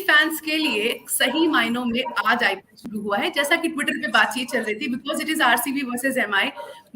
Fans के लिए सही मायनों में आज आईपीएल शुरू हुआ है, जैसा कि ट्विटर पे बातचीत चल रही थी, because it is RCB versus MI.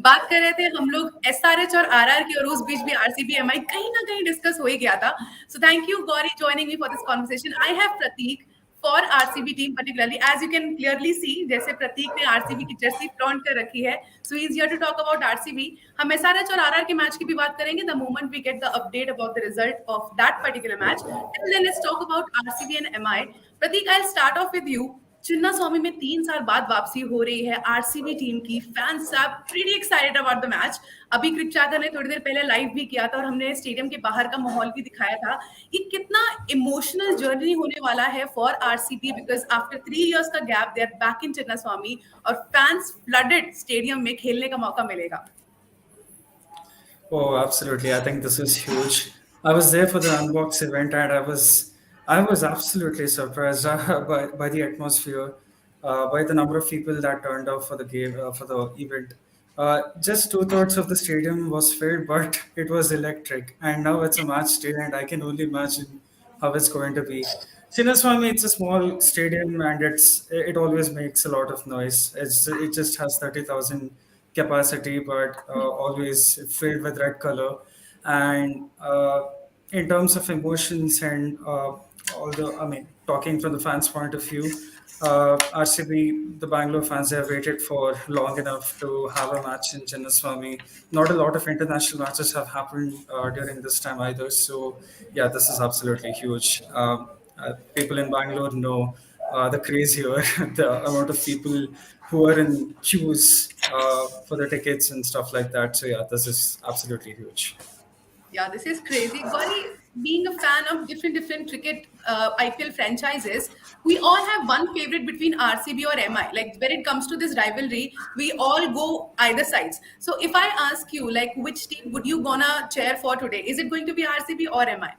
बात कर रहे थे हम लोग एसआरएच और आरआर की, और उस बीच भी आरसीबी एमआई कहीं ना कहीं डिस्कस हो ही गया था। So thank you Gauri joining me for this conversation. I have Prateek for RCB team particularly, as you can clearly see, जैसे प्रतीक ने RCB की जर्सी फ्लॉन्ट कर रखी है, so he's here to talk about RCB. हम SRH और RR के match की भी बात करेंगे the moment we get the update about the result of that particular match. Till then, let's talk about RCB and MI. Prateek, I'll start off with you. Chinnaswamy में 3 साल बाद वापसी हो रही है आरसीबी टीम की। Fans are pretty excited about the match. अभी CricTracker ने थोड़ी देर पहले लाइव भी किया था और हमने स्टेडियम के बाहर का माहौल भी दिखाया था। ये कितना इमोशनल जर्नी होने वाला है for RCB, because after 3 years का gap they are back in Chinnaswamy और फैंस फ्लडेड स्टेडियम में खेलने का मौका मिलेगा। Oh, absolutely. I think this is huge. I was there for the unbox event, and I was absolutely surprised by the atmosphere, by the number of people that turned out for the game for the event. Just two-thirds of the stadium was filled, but it was electric. And now it's a match day, and I can only imagine how it's going to be. Chinnaswamy, it's a small stadium, and it always makes a lot of noise. It just has 30,000 capacity, but always filled with red color. And in terms of emotions and talking from the fans' point of view, RCB, the Bangalore fans, have waited for long enough to have a match in Chinnaswamy. Not a lot of international matches have happened during this time either. So, yeah, this is absolutely huge. People in Bangalore know the craze here, the amount of people who are in queues for the tickets and stuff like that. So, yeah, this is absolutely huge. Yeah, this is crazy. Gauri, being a fan of different cricket IPL franchises, we all have one favorite between RCB or MI. Like when it comes to this rivalry, we all go either sides. So if I ask you, like, which team would you gonna cheer for today? Is it going to be RCB or MI?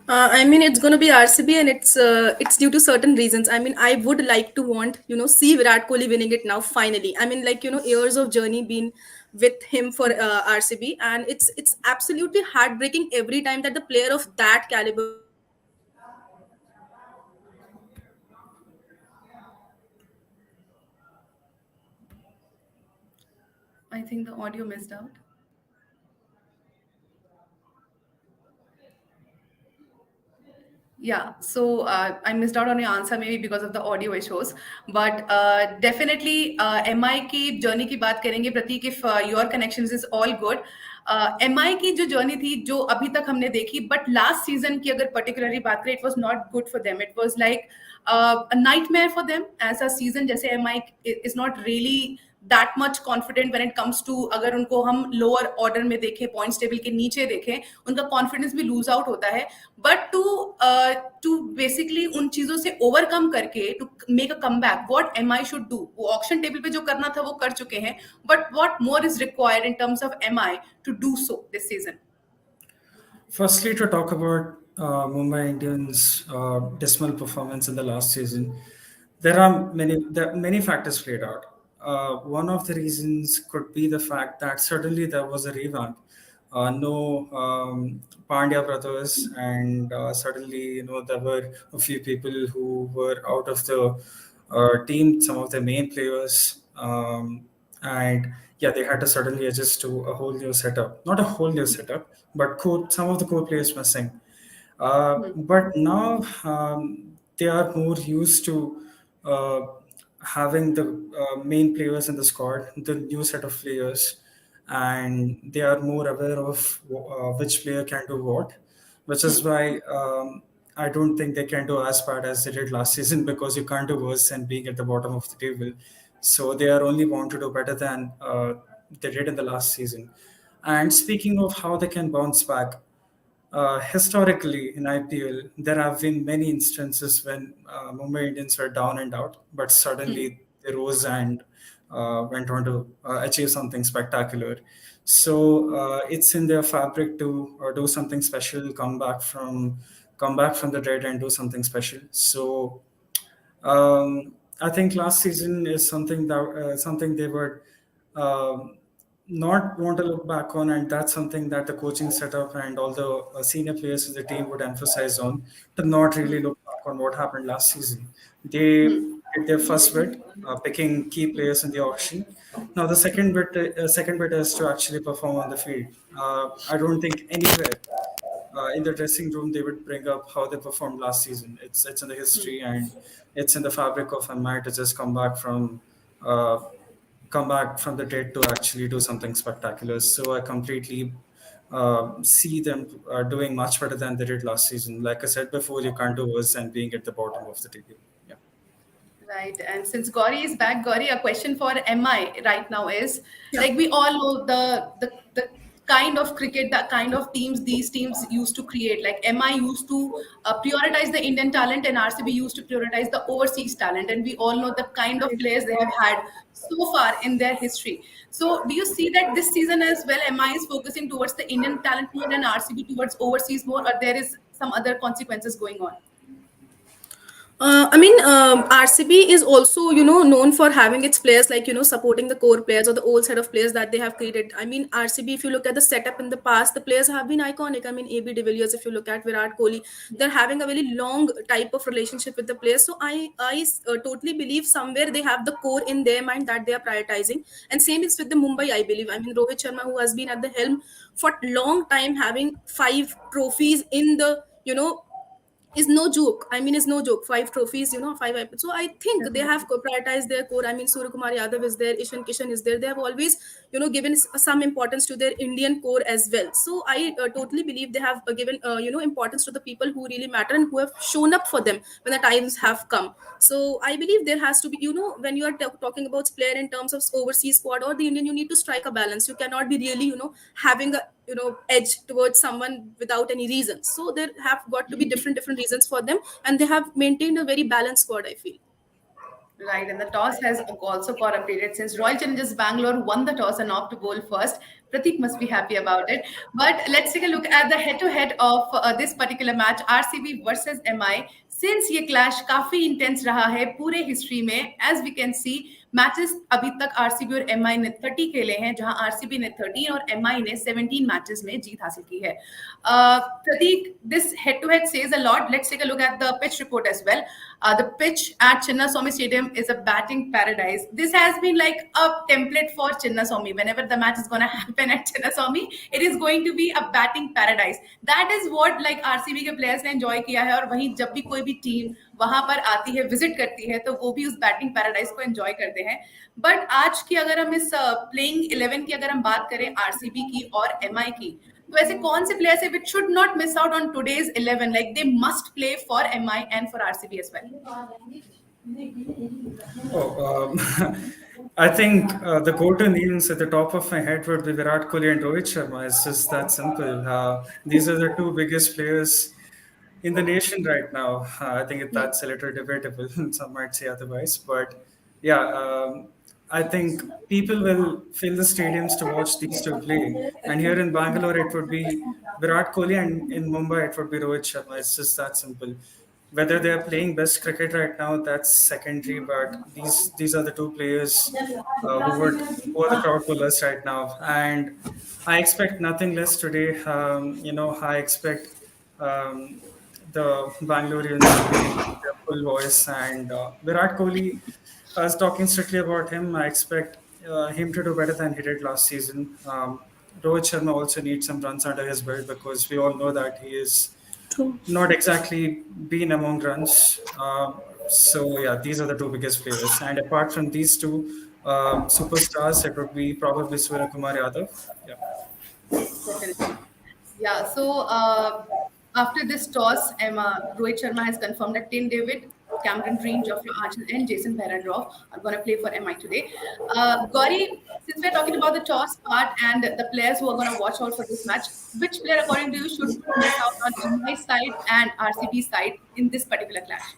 I mean, it's going to be RCB, and it's due to certain reasons. I mean, I would like to want see Virat Kohli winning it now finally. I mean, like years of journey been with him for RCB, and it's absolutely heartbreaking every time that the player of that caliber. I think the audio missed out. Yeah, so I missed out on your answer maybe because of the audio issues, but definitely MI की journey की बात करेंगे प्रतीक, if your connections is all good. MI की जो journey थी जो अभी तक हमने देखी, but last season की अगर particularly बात करें, it was not good for them. It was like a nightmare for them as a season. जैसे MI is not really that much confident when it comes to, अगर उनको हम lower order में देखें, points table के नीचे देखें, उनका confidence भी lose out होता है. But to basically उन चीजों से overcome करके to make a comeback, what MI should do? वो auction table पे जो करना था वो कर चुके हैं, but what more is required in terms of MI to do so this season? Firstly, to talk about Mumbai Indians' dismal performance in the last season, there are many factors played out. One of the reasons could be the fact that suddenly there was a revamp. No Pandya brothers, and suddenly there were a few people who were out of the team, some of the main players, and yeah, they had to suddenly adjust to a whole new setup. Not a whole new setup, but some of the core players missing. But now they are more used to having the main players in the squad, the new set of players, and they are more aware of which player can do what, which is why I don't think they can do as bad as they did last season, because you can't do worse than being at the bottom of the table. So they are only bound to do better than they did in the last season. And speaking of how they can bounce back, historically in IPL, there have been many instances when Mumbai Indians were down and out, but suddenly they rose and went on to achieve something spectacular. So it's in their fabric to do something special, come back from the dead and do something special. So I think last season is something they would not want to look back on, and that's something that the coaching setup and all the senior players of the team would emphasize on, to not really look back on what happened last season. They did their first bit, picking key players in the auction. Now the second bit is to actually perform on the field. I don't think anywhere in the dressing room they would bring up how they performed last season. It's in the history and it's in the fabric of MI to just uh, come back from the dead to actually do something spectacular. So I completely see them doing much better than they did last season. Like I said before, you can't do worse than being at the bottom of the table. Yeah. Right. And since Gauri is back, Gauri, a question for MI right now is Yeah. like we all know the kind of cricket, the kind of teams these teams used to create. Like MI used to prioritize the Indian talent, and RCB used to prioritize the overseas talent. And we all know the kind of players they have had so far in their history. So, do you see that this season as well, MI is focusing towards the Indian talent more and RCB towards overseas more, or there is some other consequences going on? RCB is also, known for having its players like, supporting the core players or the old set of players that they have created. I mean, RCB, if you look at the setup in the past, the players have been iconic. I mean, AB de Villiers, if you look at Virat Kohli, they're having a very long type of relationship with the players. So I totally believe somewhere they have the core in their mind that they are prioritizing. And same is with the Mumbai, I believe. I mean, Rohit Sharma, who has been at the helm for long time, having 5 trophies in the, is no joke. I mean, it's no joke. 5 trophies, 5 IPL. So I think they have prioritized their core. I mean, Surya Kumar Yadav is there, Ishan Kishan is there. They have always, given some importance to their Indian core as well. So I totally believe they have given, importance to the people who really matter and who have shown up for them when the times have come. So I believe there has to be, when you are talking about player in terms of overseas squad or the Indian, you need to strike a balance. You cannot be really, having a edge towards someone without any reasons. So there have got to be different reasons for them, and they have maintained a very balanced squad, I feel. Right, and the toss has also got updated since Royal Challengers Bangalore won the toss and opt to bowl first. Pratik must be happy about it. But let's take a look at the head-to-head of this particular match, RCB versus MI. Since ये clash काफी intense रहा है पूरे history में, as we can see, matches अभी तक RCB और MI ने 30 खेले हैं, जहां RCB ने 13 और MI ने 17 matches में जीत हासिल की है. Pratik, this head-to-head says a lot. Let's take a look at the pitch report as well. The pitch at Chinnaswammy Stadium is a batting paradise. This has been like a template for Chinnaswamy. Whenever the match is going to happen at Chinnaswamy, it is going to be a batting paradise. That is what like RCB के players ने enjoy किया है और वहीं जब भी कोई भी team वहां पर आती है विजिट करती है तो वो भी उस बैटिंग पैराडाइज को एंजॉय करते हैं. बट आज की अगर हम इस प्लेइंग 11 की अगर हम बात करें आरसीबी की और एमआई की, तो ऐसे कौन से प्लेयर्स है which should not miss out on today's 11, like they must play for MI and for RCB as well? I think the go-to names at the top of my head would be Virat Kohli and Rohit Sharma. It's just that simple. These are the two biggest players in the nation right now. I think that's a little debatable. Some might say otherwise, but yeah, I think people will fill the stadiums to watch these two play. And here in Bangalore, it would be Virat Kohli, and in Mumbai, it would be Rohit Sharma. It's just that simple. Whether they are playing best cricket right now, that's secondary. But these are the two players who are the crowd pullers right now. And I expect nothing less today. I expect um, the Bangaloreans to be their full voice. And Virat Kohli, I was talking strictly about him. I expect him to do better than he did last season. Rohit Sharma also needs some runs under his belt because we all know that he is True. not exactly been among runs. So yeah, these are the two biggest players. And apart from these two superstars, it would be probably Surya Kumar Yadav. Yeah. Definitely. Yeah, so after this toss, Rohit Sharma has confirmed that Tim David, Cameron Green, Geoffrey Archer, and Jason Behrendorff are going to play for MI today. Gauri, since we're talking about the toss part and the players who are going to watch out for this match, which player, according to you, should miss out on MI side and RCB side in this particular clash?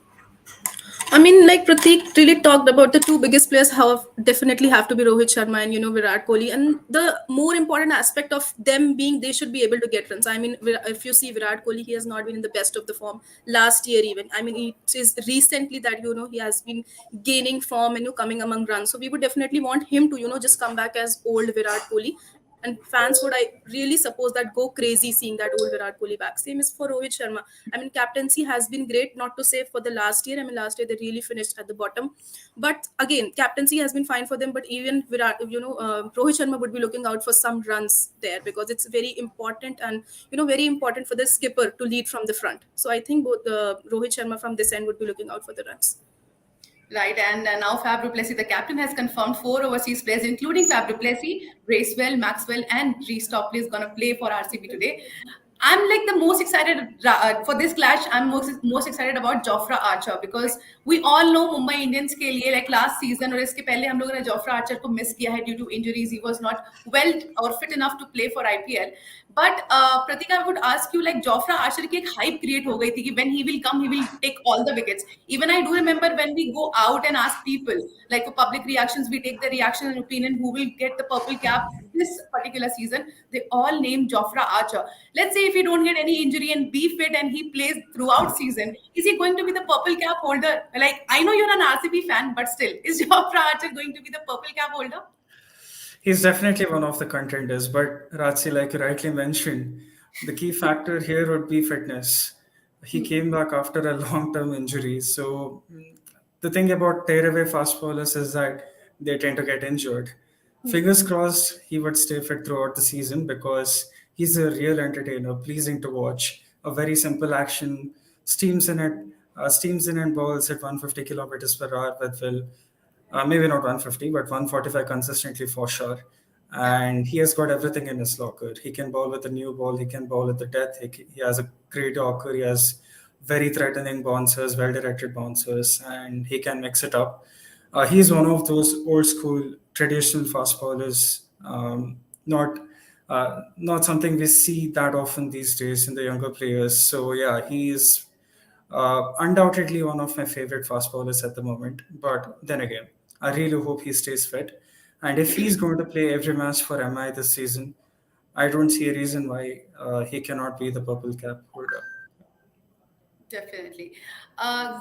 I mean, like Pratik really talked about the two biggest players, how definitely have to be Rohit Sharma and Virat Kohli. And the more important aspect of them being they should be able to get runs. I mean, if you see Virat Kohli, he has not been in the best of the form last year even. I mean, it is recently that he has been gaining form and coming among runs. So we would definitely want him to just come back as old Virat Kohli. And fans would, I really suppose, that go crazy seeing that old Virat Kohli back. Same is for Rohit Sharma. I mean, captaincy has been great, not to say for the last year. I mean, last year they really finished at the bottom. But again, captaincy has been fine for them. But even Virat, Rohit Sharma would be looking out for some runs there, because it's very important, and very important for the skipper to lead from the front. So I think both Rohit Sharma from this end would be looking out for the runs. Right, and now Fab du Plessis, the captain, has confirmed 4 overseas players, including Fab du Plessis, Bracewell, Maxwell, and Reece Topley is going to play for RCB today. I'm like the most excited for this clash. I'm most excited about Jofra Archer because we all know Mumbai Indians के लिए like last season और इसके पहले हम लोगों ने Jofra Archer को miss किया है due to injuries. He was not well or fit enough to play for IPL. But Pratik, I would ask you, like Jofra Archer की एक hype create हो गई थी कि when he will come, he will take all the wickets. Even I do remember when we go out and ask people, like for public reactions, we take the reaction and opinion who will get the purple cap this particular season. They all name Jofra Archer. Let's say if he don't get any injury and be fit and he plays throughout season, is he going to be the purple cap holder? Like, I know you're an RCB fan, but still, is Jofra Archer going to be the purple cap holder? He's definitely one of the contenders, but Ratsi, like you rightly mentioned, the key factor here would be fitness. He came back after a long-term injury, so the thing about tearaway fast bowlers is that they tend to get injured. Fingers crossed he would stay fit throughout the season because he's a real entertainer, pleasing to watch. A very simple action, steams in and balls at 150 kilometers per hour with Will. Maybe not 150, but 145 consistently for sure. And he has got everything in his locker. He can bowl with a new ball. He can bowl at the death. He has a great Yorker. He has very threatening bouncers, well-directed bouncers, and he can mix it up. He's one of those old school traditional fast bowlers. Not something we see that often these days in the younger players. So yeah, he is undoubtedly one of my favorite fast bowlers at the moment. But then again, I really hope he stays fit. And if he's going to play every match for MI this season, I don't see a reason why he cannot be the purple cap holder. Definitely.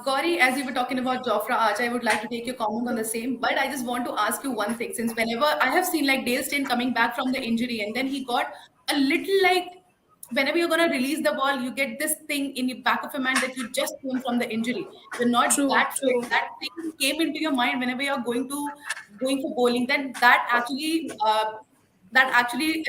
Gauri, as you were talking about Jofra Archer, I would like to take your comment on the same, but I just want to ask you one thing. Since whenever I have seen like Dale Steyn coming back from the injury and then he got a little like whenever you're going to release the ball, you get this thing in the back of your mind that you just came from the injury. You're not True, that fit. true. That thing came into your mind whenever you're going for bowling. Then that actually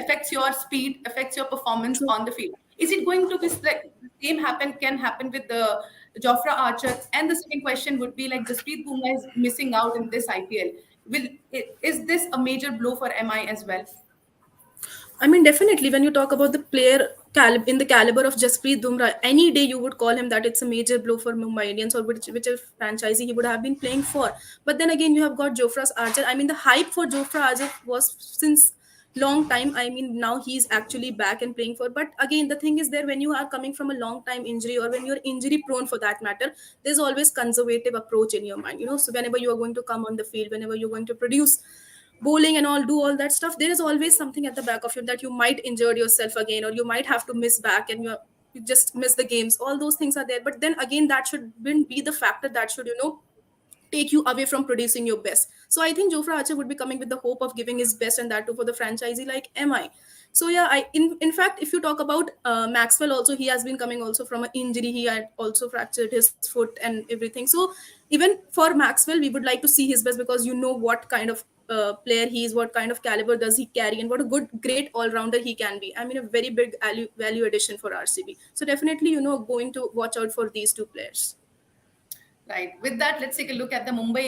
affects your speed, affects your performance True. on the field. Is it going to be like the same can happen with the Jofra Archer? And the second question would be like Jasprit Bumrah is missing out in this IPL. Is this a major blow for MI as well? I mean, definitely, when you talk about the player in the caliber of Jasprit Bumrah, any day you would call him that it's a major blow for Mumbai Indians or whichever franchise he would have been playing for. But then again, you have got Jofra Archer. I mean, the hype for Jofra Archer was since long time. I mean, now he's actually back and playing for. But again, the thing is there when you are coming from a long time injury or when you're injury prone for that matter, there's always conservative approach in your mind. So whenever you are going to come on the field, whenever you're going to produce bowling and all, do all that stuff, there is always something at the back of you that you might injure yourself again, or you might have to miss back and you just miss the games. All those things are there, but then again, that shouldn't be the factor that should take you away from producing your best. So I think Jofra Archer would be coming with the hope of giving his best, and that too for the franchisee like MI. So yeah, in fact, if you talk about Maxwell, also he has been coming also from an injury. He had also fractured his foot and everything. So even for Maxwell, we would like to see his best, because what kind of player he is, what kind of caliber does he carry, and what a great all-rounder he can be. I mean, a very big value addition for RCB. So definitely, going to watch out for these two players. Right with that let's take a look at the Mumbai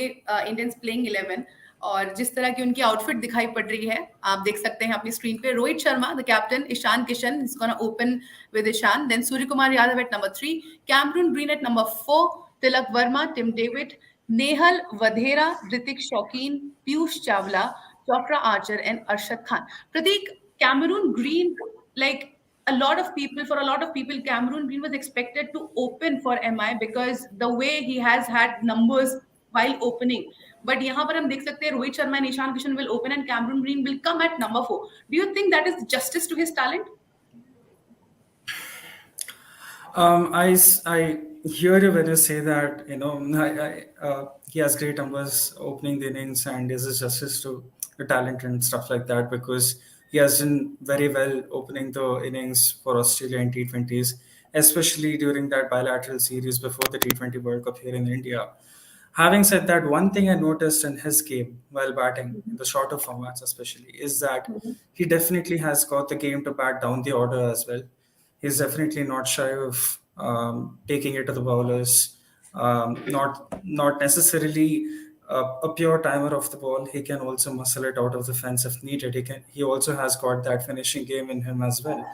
Indians playing 11 और जिस तरह की उनकी outfit दिखाई पड़ रही है आप देख सकते हैं अपनी स्क्रीन पे Rohit Sharma the captain Ishan Kishan is gonna open with Ishan then Surya Kumar Yadav at number 3 Cameron Green at number 4 Tilak Varma Tim David Nehal Wadhera Hrithik Shokeen Piyush Chawla Jofra Archer and Arshad Khan प्रतीक Cameron Green like a lot of people, Cameron Green was expected to open for MI because the way he has had numbers while opening. But यहाँ पर हम देख सकते हैं Rohit Sharma and Ishan Kishan will open and Cameron Green will come at number 4. Do you think that is justice to his talent? I hear you when you say that, he has great numbers opening the innings and this is justice to the talent and stuff like that, because He has done very well opening the innings for Australia in T20s, especially during that bilateral series before the T20 World Cup here in India. Having said that, one thing I noticed in his game while batting, in the shorter formats especially, is that he definitely has got the game to bat down the order as well. He's definitely not shy of taking it to the bowlers. Not necessarily a pure timer of the ball. He can also muscle it out of the fence if needed. He also has got that finishing game in him as well.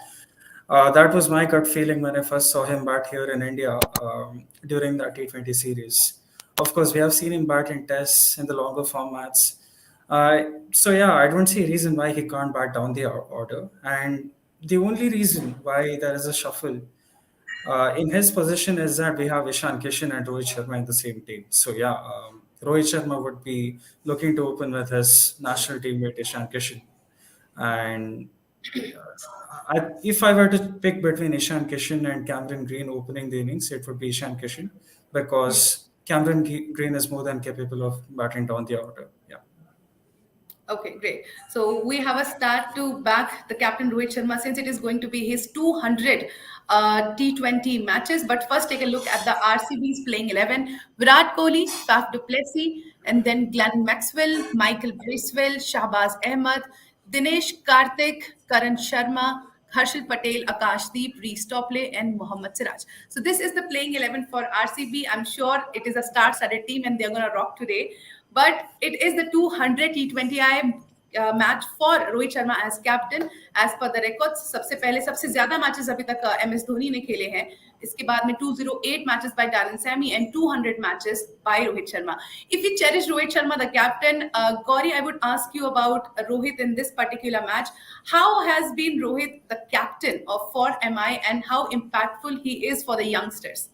That was my gut feeling when I first saw him bat here in India during that T20 series. Of course, we have seen him bat in tests in the longer formats. So yeah, I don't see a reason why he can't bat down the order. And the only reason why there is a shuffle in his position is that we have Ishan Kishan and Rohit Sharma in the same team. So yeah, Rohit Sharma would be looking to open with his national teammate Ishan Kishan. And if I were to pick between Ishan Kishan and Cameron Green opening the innings, it would be Ishan Kishan because Cameron Green is more than capable of batting down the order. Yeah. Okay, great. So we have a start to back the captain Rohit Sharma since it is going to be his 200 T20 matches. But first, take a look at the RCB's playing 11. Virat Kohli, Faf du Plessis, and then Glenn Maxwell, Michael Bracewell, Shahbaz Ahmed, Dinesh Karthik, Karan Sharma, Harshal Patel, Akashdeep, Reece Topley, and Mohammad Siraj. So this is the playing 11 for RCB. I'm sure it is a star-studded team and they're going to rock today. But it is the 200 T20I match for Rohit Sharma as captain as per the records सबसे पहले सबसे ज्यादा matches अभी तक MS Dhoni ने खेले हैं इसके बाद में 208 matches by Darren Sammy and 200 matches by Rohit Sharma if you cherish Rohit Sharma the captain Gauri I would ask you about Rohit in this particular match how has been Rohit the captain of for MI and how impactful he is for the youngsters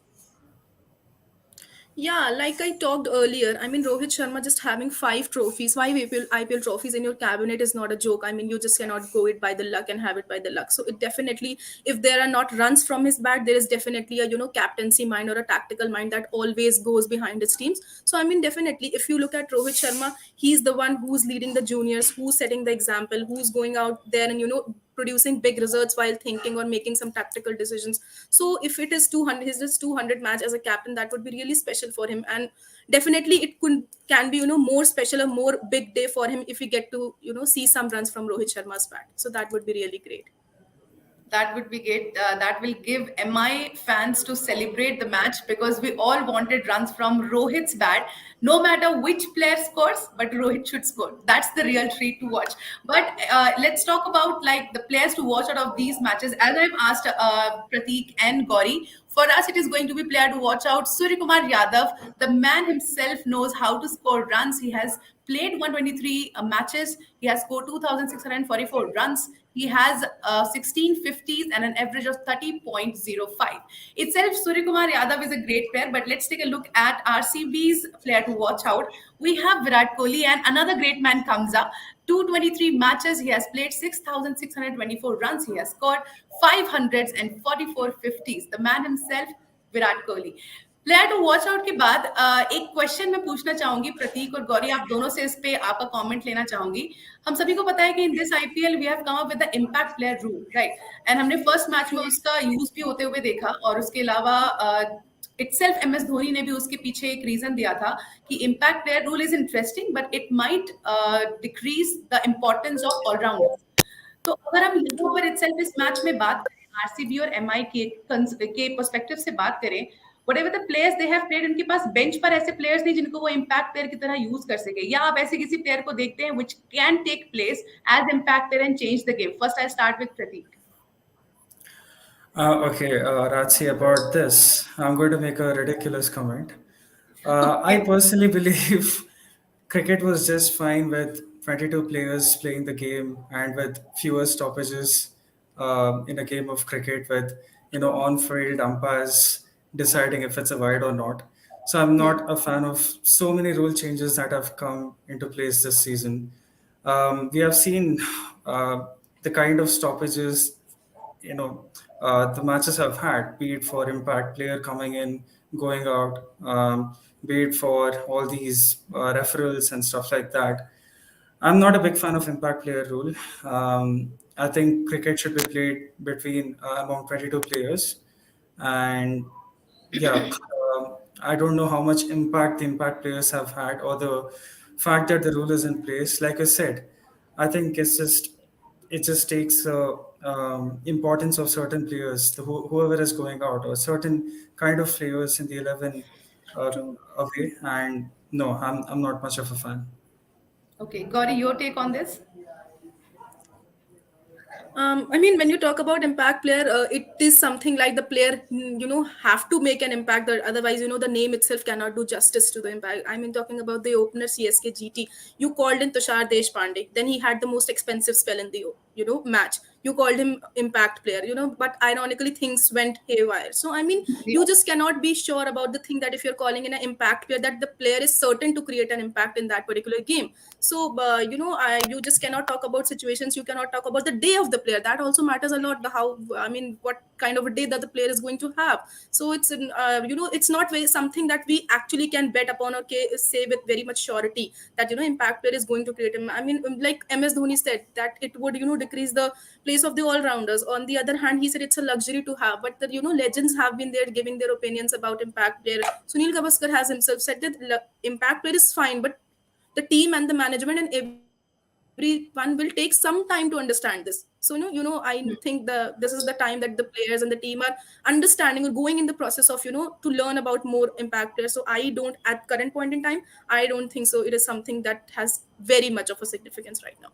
Yeah, like I talked earlier, I mean, Rohit Sharma just having five trophies, five IPL trophies in your cabinet is not a joke. I mean, you just cannot go it by the luck and have it by the luck. So it definitely, if there are not runs from his bat, there is definitely a, captaincy mind or a tactical mind that always goes behind his teams. So, I mean, definitely, if you look at Rohit Sharma, he's the one who's leading the juniors, who's setting the example, who's going out there and, producing big results while thinking or making some tactical decisions. So if it is 200, his just 200 match as a captain, that would be really special for him. And definitely it can be, more special, a more big day for him if we get to, see some runs from Rohit Sharma's bat. So that would be really great. That would be great. That will give MI fans to celebrate the match because we all wanted runs from Rohit's bat. No matter which player scores, but Rohit should score. That's the real treat to watch. But let's talk about like the players to watch out of these matches. As I've asked Prateek and Gauri, for us it is going to be player to watch out. Surya Kumar Yadav, the man himself knows how to score runs. He has played 123 matches. He has scored 2,644 runs. He has 16 50s and an average of 30.05. Itself, Surya Kumar Yadav is a great player, but let's take a look at RCB's player to watch out. We have Virat Kohli and another great man comes up. 223 matches, he has played 6,624 runs. He has scored 500s and 44 50s. The man himself, Virat Kohli player to watch out के बाद एक question मैं पूछना चाहूंगी प्रतीक और गौरी आप दोनों से इस पे आपका कमेंट लेना चाहूंगी हम सभी को पता है कि in this IPL we have come up with the impact player rule right and हमने फर्स्ट मैच में उसका यूज भी होते हुए देखा और उसके अलावा itself MS धोनी ने भी उसके पीछे एक रीजन दिया था कि impact player rule is interesting but it might decrease the importance of allrounders तो अगर हम यहाँ पर itself इस मैच में बात करें आरसीबी और एमआई के पर्सपेक्टिव से बात करें whatever the players they have played उनके पास बेंच पर ऐसे प्लेयर्स नहीं जिनको वो इम्पैक्ट प्लेयर की तरह यूज कर सके या आप ऐसे किसी प्लेयर को देखते हैं which can take place as impact player and change the game. First I'll start with Prateek. Okay, Ratsi, about this, I'm going to make a ridiculous comment. I personally believe cricket was just fine with 22 players playing the game and with fewer stoppages in a game of cricket with, on-field umpires deciding if it's a wide or not. So I'm not a fan of so many rule changes that have come into place this season. We have seen the kind of stoppages the matches have had, be it for impact player coming in, going out, be it for all these referrals and stuff like that. I'm not a big fan of impact player rule. I think cricket should be played between among 22 players, and yeah, I don't know how much impact the impact players have had, or the fact that the rule is in place. Like I said, I think it just takes importance of certain players, whoever is going out, or certain kind of players in the 11 uh, True. away. And no, I'm not much of a fan. Okay, Gauri, your take on this? I mean, when you talk about impact player, it is something like the player, have to make an impact. Otherwise, the name itself cannot do justice to the impact. I mean, talking about the opener CSK GT, you called in Tushar Deshpande. Then he had the most expensive spell in the match. You called him impact player, but ironically things went haywire. So I mean, you just cannot be sure about the thing that if you're calling in an impact player, that the player is certain to create an impact in that particular game. So you just cannot talk about situations. You cannot talk about the day of the player. That also matters a lot. I mean, what kind of a day that the player is going to have. So it's not something that we actually can bet upon or say with very much surety that impact player is going to create him. I mean, like MS Dhoni said that it would decrease the place of the all rounders. On the other hand, he said it's a luxury to have, but the legends have been there giving their opinions about impact player. Sunil Gavaskar has himself said that impact player is fine, but the team and the management and everyone will take some time to understand this. So I think this is the time that the players and the team are understanding or going in the process of to learn about more impact players. So I don't, at current point in time, I don't think so it is something that has very much of a significance right now.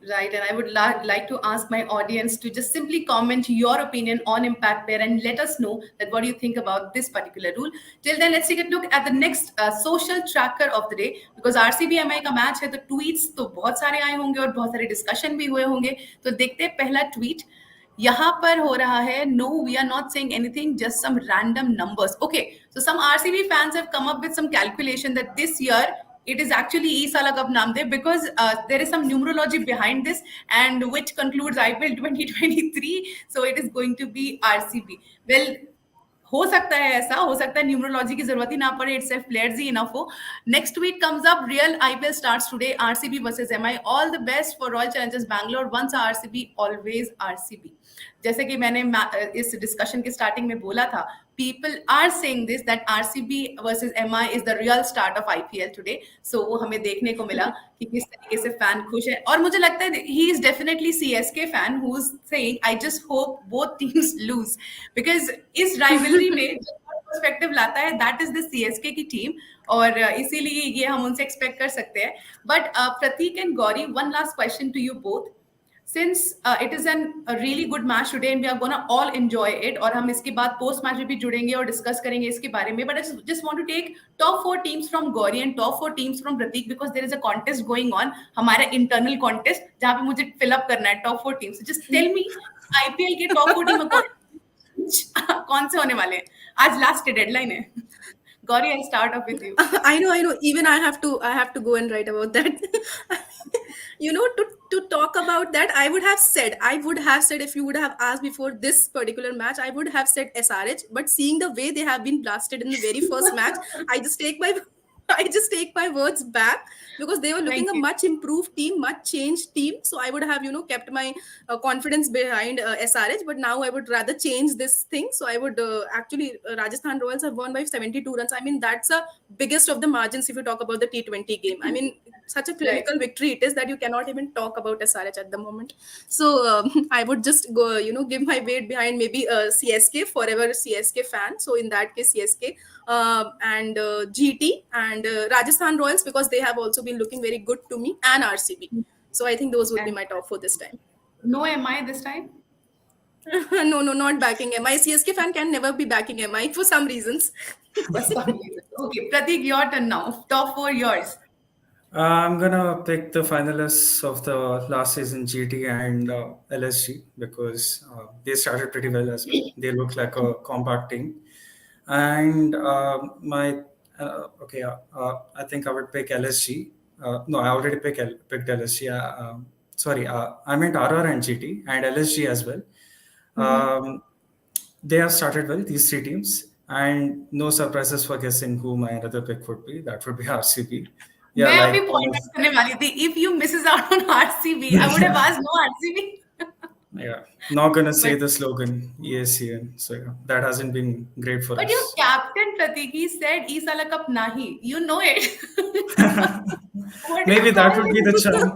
Right, and I would like to ask my audience to just simply comment your opinion on impact player and let us know that what do you think about this particular rule. Till then, let's take a look at the next social tracker of the day, because RCB MI का match है तो tweets तो बहुत सारे आए होंगे और बहुत सारे डिस्कशन भी हुए होंगे. तो देखते हैं पहला ट्वीट यहाँ पर हो रहा है. No, we are not saying anything, just some random numbers. Okay, so some RCB fans have come up with some calculation that this year it is actually Isala Cup Namde, because there is some numerology behind this, and which concludes IPL 2023. So it is going to be RCB. Well, हो सकता है ऐसा, हो सकता है numerology की जरूरत ही ना पड़े, इट्स सेल्फ प्लेयर्स ही इनफ हो. Next week comes up, real IPL starts today, RCB versus MI. All the best for Royal Challengers Bangalore. Once RCB always RCB. जैसे कि मैंने इस डिस्कशन के स्टार्टिंग में बोला था, people are saying this that RCB versus MI is the real start of IPL today. So वो हमें देखने को मिला कि किस तरीके से फैन खुश है. और मुझे लगता है he is definitely CSK fan who's saying I just hope both teams lose, because इस rivalry में जो perspective लाता है that is the CSK की team, और इसीलिए ये हम उनसे expect कर सकते हैं. But Prateek and Gauri, one last question to you both. Since it is a really good match today and we are gonna all enjoy it, और हम इसके बाद post match में भी जुड़ेंगे और discuss करेंगे इसके बारे में, but I just want to take top 4 teams from Gauri and top 4 teams from Prateek, because there is a contest going on, हमारा internal contest, जहाँ पे मुझे fill up करना है top 4 teams. So just tell me IPL के top 4 team कौन से होने वाले हैं. आज last deadline है. Gauri, I'll start off with you. I know. Even I have to go and write about that. To talk about that, I would have said if you would have asked before this particular match, I would have said SRH. But seeing the way they have been blasted in the very first match, I just take my I just take my words back, because they were looking Thank a you. much improved team, much changed team. So I would have kept my confidence behind SRH, but now I would rather change this thing. So I would actually Rajasthan Royals have won by 72 runs. I mean, that's a biggest of the margins if you talk about the T20 game. I mean, such a Right. clinical victory it is that you cannot even talk about SRH at the moment. So I would just go, give my weight behind maybe CSK, forever CSK fan. So in that case, CSK and GT and Rajasthan Royals, because they have also been looking very good to me, and RCB. So I think those would be And my top 4 this time. no MI this time? No, not backing MI. CSK fan can never be backing MI for some reasons. For some reason. Okay, Prateek, your turn now. Top 4 yours. I'm gonna pick the finalists of the last season, GT and LSG, because they started pretty well as well. They look like a compact team. And I think I would pick LSG. No, I already picked LSG. Sorry, I meant RR and GT and LSG as well. Um, they have started well, these three teams, and no surprises for guessing who my another pick would be. That would be RCB. Yeah, मैं अभी like all point of out करने वाली थी, if you misses out on RCB I would have asked no RCB. yeah, not gonna say But the slogan ESCN. So yeah, that hasn't been great for your us. captain Pratik, he said ई साला cup nahi, you know it. What do you Maybe that call would be the charm.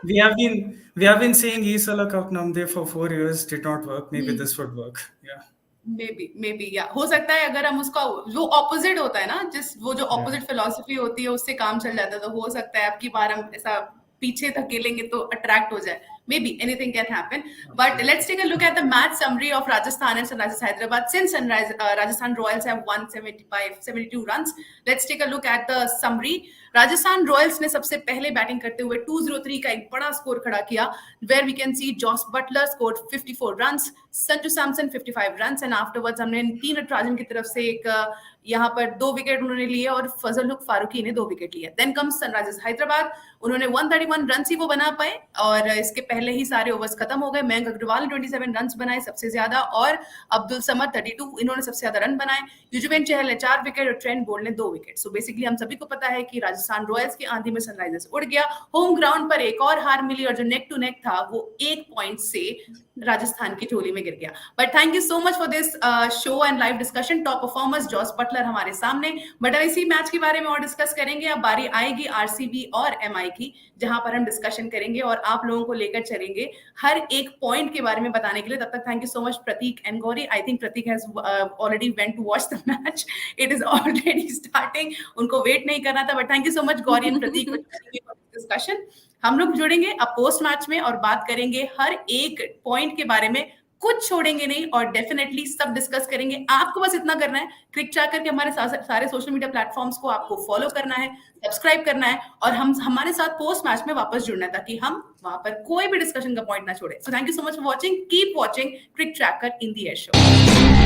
We have been saying Isala Cup Namde for 4 years, did not work. Maybe it? this would work. Yeah. May be या हो सकता है अगर हम उसका जो opposite होता है ना, जिस वो जो Yeah. ऑपोजिट फिलॉसफी होती है उससे काम चल जाता है, तो हो सकता है अब की बार हम ऐसा पीछे धकेलेंगे तो अट्रैक्ट हो जाए. Maybe anything can happen. But let's take a look at the match summary of Rajasthan and Sunrisers Hyderabad. Since Rajasthan Royals have won 72 runs, let's take a look at the summary. Rajasthan Royals ने सबसे पहले batting करते हुए 203 का एक बड़ा score खड़ा किया, where we can see Josh Butler scored 54 runs, Sanju Samson 55 runs, and afterwards हमने तीन नटराजन की तरफ से एक यहाँ पर 2 विकेट उन्होंने लिए और फजल हुक फारूकी ने 2 विकेट लिए. देन कम्स सनराइजर्स हैदराबाद, उन्होंने 131 रन ही वो बना पाए और इसके पहले ही सारे ओवर्स खत्म हो गए. मयंक अग्रवाल ने 27 रन बनाए सबसे ज्यादा, और अब्दुल समद 32, इन्होंने सबसे ज्यादा रन बनाए. युजवेंद्र चहल ने 4 विकेट और ट्रेंट बोल्ट ने 2 विकेट. सो बेसिकली हम सभी को पता है कि राजस्थान रॉयल्स की आंधी में सनराइजर्स उड़ गया. होम ग्राउंड पर एक और हार मिली और जो नेक टू नेक था वो 1 पॉइंट से राजस्थान की झोली में गिर गया. But thank you so much for this show and live discussion. Top performers Jos Buttler हमारे सामने, बट अब इसी मैच के बारे में और डिस्कस करेंगे. अब बारी आएगी आरसीबी और एमआई की, जहां पर हम डिस्कशन करेंगे और आप लोगों को लेकर चलेंगे हर एक पॉइंट के बारे में बताने के लिए. तब तक thank you so much Prateek and Gauri. I think Prateek has already went to watch the match, it is already starting. उनको वेट नहीं करना था, but thank you so much Gauri and Prateek discussion. हम लोग जुड़ेंगे अब पोस्ट मैच में और बात करेंगे हर एक पॉइंट के बारे में, कुछ छोड़ेंगे नहीं और डेफिनेटली सब डिस्कस करेंगे. आपको बस इतना करना है, क्रिक ट्रैकर के हमारे सारे सोशल मीडिया प्लेटफॉर्म्स को आपको फॉलो करना है, सब्सक्राइब करना है और हम हमारे साथ पोस्ट मैच में वापस जुड़ना है ताकि हम वहां पर कोई भी डिस्कशन का पॉइंट ना छोड़े. So thank you so much for watching. Keep watching CricTracker in the air show.